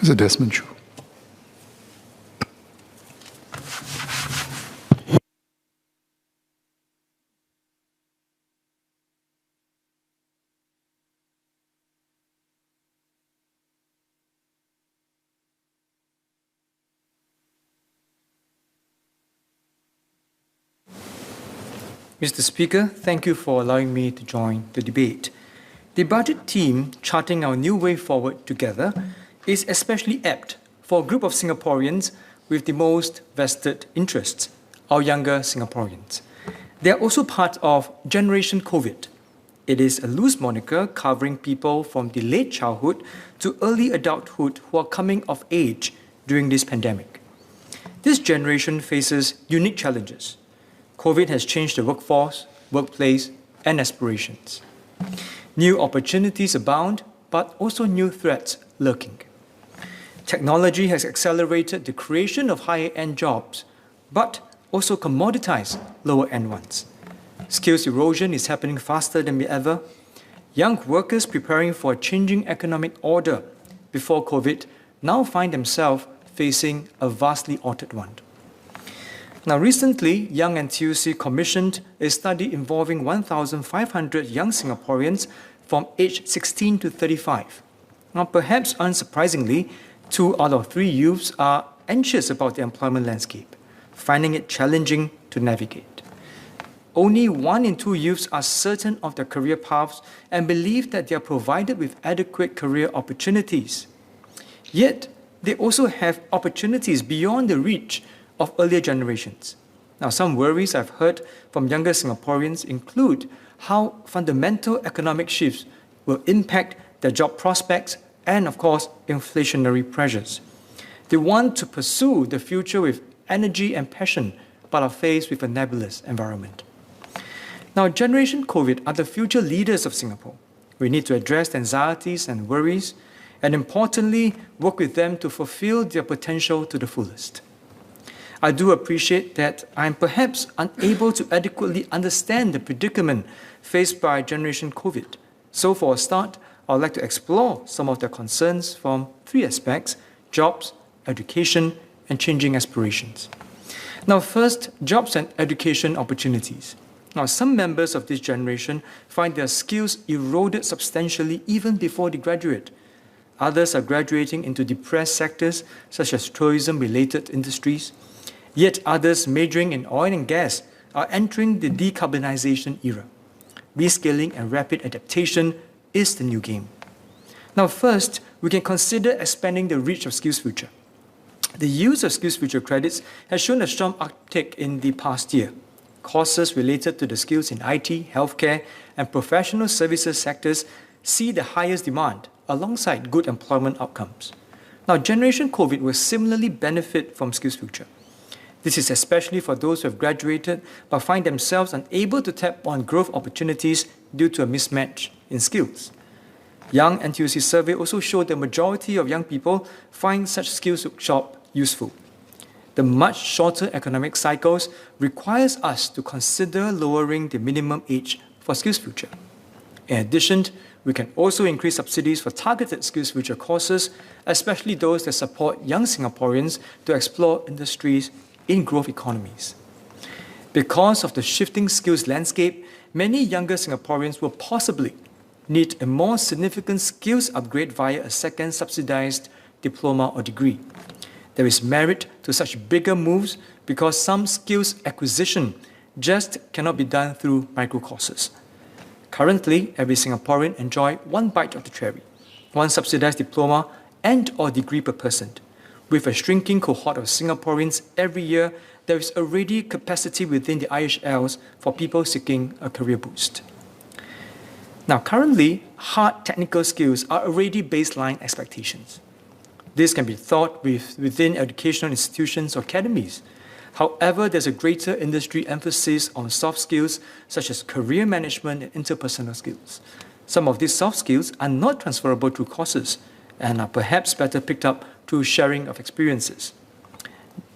Mr. Desmond Choo. Mr. Speaker, thank you for allowing me to join the debate. The budget team charting our new way forward together is especially apt for a group of Singaporeans with the most vested interests, our younger Singaporeans. They are also part of Generation COVID. It is a loose moniker covering people from delayed childhood to early adulthood who are coming of age during this pandemic. This generation faces unique challenges. COVID has changed the workforce, workplace, and aspirations. New opportunities abound, but also new threats lurking. Technology has accelerated the creation of higher-end jobs, but also commoditized lower-end ones. Skills erosion is happening faster than ever. Young workers preparing for a changing economic order before COVID now find themselves facing a vastly altered one. Now, recently, Young NTUC commissioned a study involving 1,500 young Singaporeans from age 16 to 35. Now, perhaps unsurprisingly, 2 out of 3 youths are anxious about the employment landscape, finding it challenging to navigate. Only 1 in 2 youths are certain of their career paths and believe that they are provided with adequate career opportunities. Yet, they also have opportunities beyond the reach of earlier generations. Now, some worries I've heard from younger Singaporeans include how fundamental economic shifts will impact their job prospects and, of course, inflationary pressures. They want to pursue the future with energy and passion, but are faced with a nebulous environment. Now, Generation COVID are the future leaders of Singapore. We need to address the anxieties and worries, and importantly, work with them to fulfill their potential to the fullest. I do appreciate that I'm perhaps unable to adequately understand the predicament faced by Generation COVID. So for a start, I would like to explore some of their concerns from 3 aspects: jobs, education, and changing aspirations. Now first, jobs and education opportunities. Now some members of this generation find their skills eroded substantially even before they graduate. Others are graduating into depressed sectors such as tourism-related industries. Yet others majoring in oil and gas are entering the decarbonization era. Reskilling and rapid adaptation is the new game. Now first, we can consider expanding the reach of SkillsFuture. The use of SkillsFuture credits has shown a strong uptick in the past year. Courses related to the skills in IT, healthcare, and professional services sectors see the highest demand alongside good employment outcomes. Now, Generation COVID will similarly benefit from SkillsFuture. This is especially for those who have graduated but find themselves unable to tap on growth opportunities due to a mismatch in skills. Young NTUC survey also showed the majority of young people find such skills workshop useful. The much shorter economic cycles requires us to consider lowering the minimum age for SkillsFuture. In addition, we can also increase subsidies for targeted SkillsFuture courses, especially those that support young Singaporeans to explore industries in growth economies. Because of the shifting skills landscape, many younger Singaporeans will possibly need a more significant skills upgrade via a second subsidized diploma or degree. There is merit to such bigger moves because some skills acquisition just cannot be done through micro-courses. Currently, every Singaporean enjoys 1 bite of the cherry, 1 subsidized diploma and or degree per person. With a shrinking cohort of Singaporeans every year, there is already capacity within the IHLs for people seeking a career boost. Now, currently, hard technical skills are already baseline expectations. This can be taught within educational institutions or academies. However, there's a greater industry emphasis on soft skills such as career management and interpersonal skills. Some of these soft skills are not transferable through courses and are perhaps better picked up through sharing of experiences.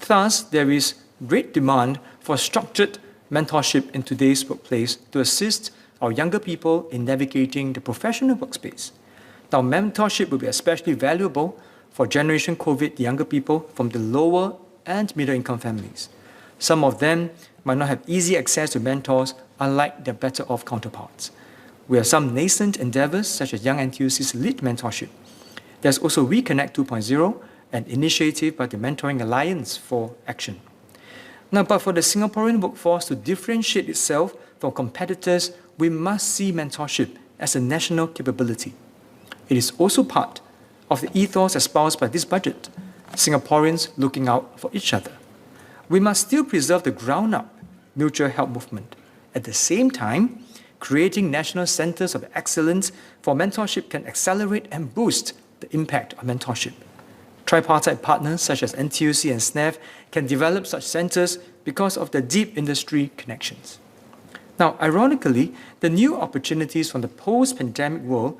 Thus, there is great demand for structured mentorship in today's workplace to assist our younger people in navigating the professional workspace. Now, mentorship will be especially valuable for Generation COVID, the younger people from the lower and middle income families. Some of them might not have easy access to mentors, unlike their better off counterparts. We have some nascent endeavors, such as Young NTUC's Lead Mentorship. There's also WeConnect 2.0, an initiative by the Mentoring Alliance for Action. Now, but for the Singaporean workforce to differentiate itself from competitors, we must see mentorship as a national capability. It is also part of the ethos espoused by this budget, Singaporeans looking out for each other. We must still preserve the ground-up mutual help movement. At the same time, creating national centers of excellence for mentorship can accelerate and boost the impact of mentorship. Tripartite partners such as NTUC and SNAF can develop such centers because of their deep industry connections. Now, ironically, the new opportunities from the post-pandemic world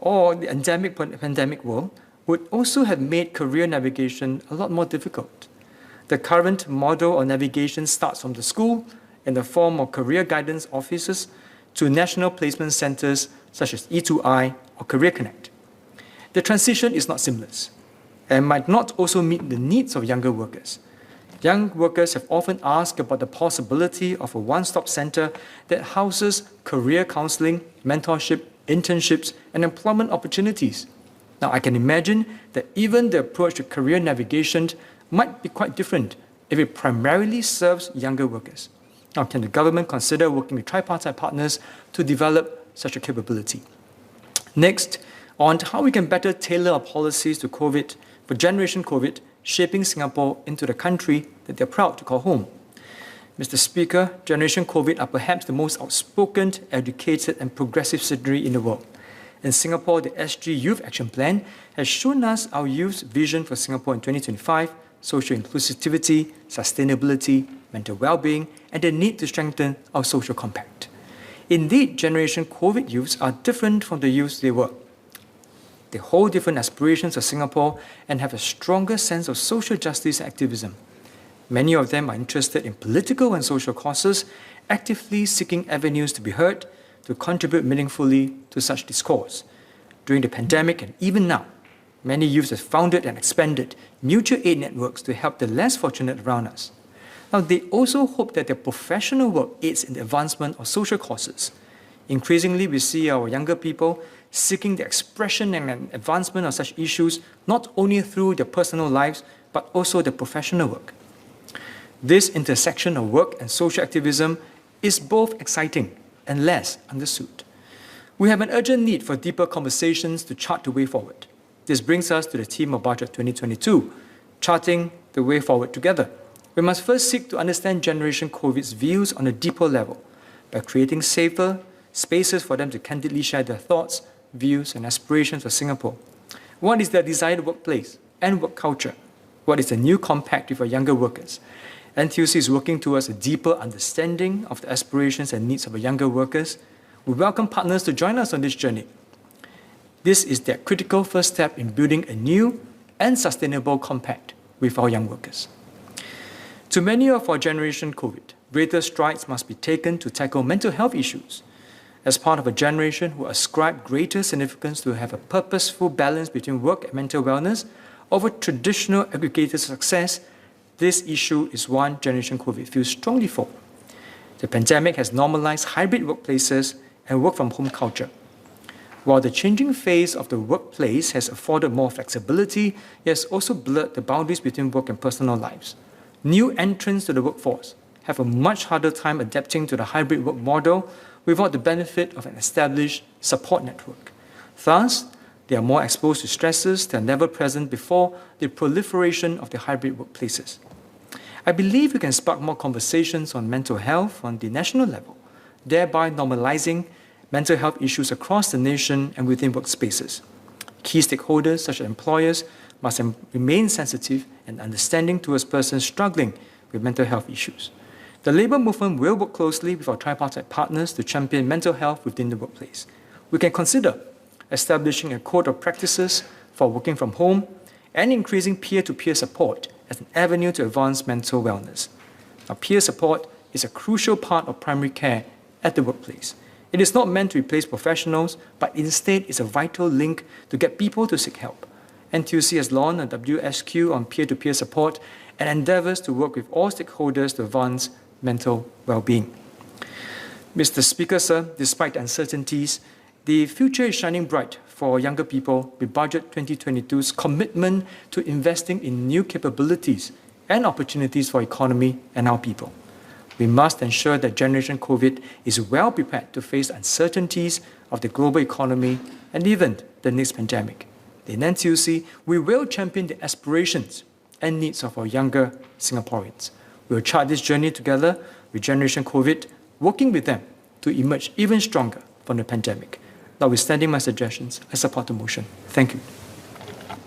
or the endemic pandemic world would also have made career navigation a lot more difficult. The current model of navigation starts from the school in the form of career guidance offices to national placement centers such as E2I or Career Connect. The transition is not seamless and might not also meet the needs of younger workers. Young workers have often asked about the possibility of a one-stop center that houses career counseling, mentorship, internships, and employment opportunities. Now, I can imagine that even the approach to career navigation might be quite different if it primarily serves younger workers. Now, can the government consider working with tripartite partners to develop such a capability? Next, on how we can better tailor our policies to COVID, for Generation COVID, shaping Singapore into the country that they're proud to call home. Mr. Speaker, Generation COVID are perhaps the most outspoken, educated, and progressive citizenry in the world. In Singapore, the SG Youth Action Plan has shown us our youth's vision for Singapore in 2025, social inclusivity, sustainability, mental well-being, and the need to strengthen our social compact. Indeed, Generation COVID youths are different from the youths they were. They hold different aspirations of Singapore and have a stronger sense of social justice activism. Many of them are interested in political and social causes, actively seeking avenues to be heard, to contribute meaningfully to such discourse. During the pandemic and even now, many youths have founded and expanded mutual aid networks to help the less fortunate around us. Now, they also hope that their professional work aids in the advancement of social causes. Increasingly, we see our younger people seeking the expression and advancement of such issues not only through their personal lives, but also their professional work. This intersection of work and social activism is both exciting and less understood. We have an urgent need for deeper conversations to chart the way forward. This brings us to the theme of Budget 2022, charting the way forward together. We must first seek to understand Generation COVID's views on a deeper level by creating safer spaces for them to candidly share their thoughts, views, and aspirations for Singapore. What is their desired workplace and work culture? What is the new compact with our younger workers? NTUC is working towards a deeper understanding of the aspirations and needs of our younger workers. We welcome partners to join us on this journey. This is their critical first step in building a new and sustainable compact with our young workers. To many of our Generation COVID, greater strides must be taken to tackle mental health issues. As part of a generation who ascribe greater significance to have a purposeful balance between work and mental wellness over traditional aggregated success, this issue is one Generation COVID feels strongly for. The pandemic has normalized hybrid workplaces and work-from-home culture. While the changing phase of the workplace has afforded more flexibility, it has also blurred the boundaries between work and personal lives. New entrants to the workforce have a much harder time adapting to the hybrid work model without the benefit of an established support network. Thus, they are more exposed to stresses that are never present before the proliferation of the hybrid workplaces. I believe we can spark more conversations on mental health on the national level, thereby normalizing mental health issues across the nation and within workspaces. Key stakeholders, such as employers, must remain sensitive and understanding towards persons struggling with mental health issues. The labour movement will work closely with our tripartite partners to champion mental health within the workplace. We can consider establishing a code of practices for working from home and increasing peer-to-peer support as an avenue to advance mental wellness. Now, peer support is a crucial part of primary care at the workplace. It is not meant to replace professionals, but instead is a vital link to get people to seek help. NTUC has launched a WSQ on peer-to-peer support and endeavours to work with all stakeholders to advance mental well-being. Mr. Speaker, sir, despite the uncertainties, the future is shining bright for younger people with Budget 2022's commitment to investing in new capabilities and opportunities for economy and our people. We must ensure that Generation COVID is well prepared to face uncertainties of the global economy and even the next pandemic. In NTUC, we will champion the aspirations and needs of our younger Singaporeans. We will chart this journey together with Generation COVID, working with them to emerge even stronger from the pandemic. Notwithstanding my suggestions, I support the motion. Thank you.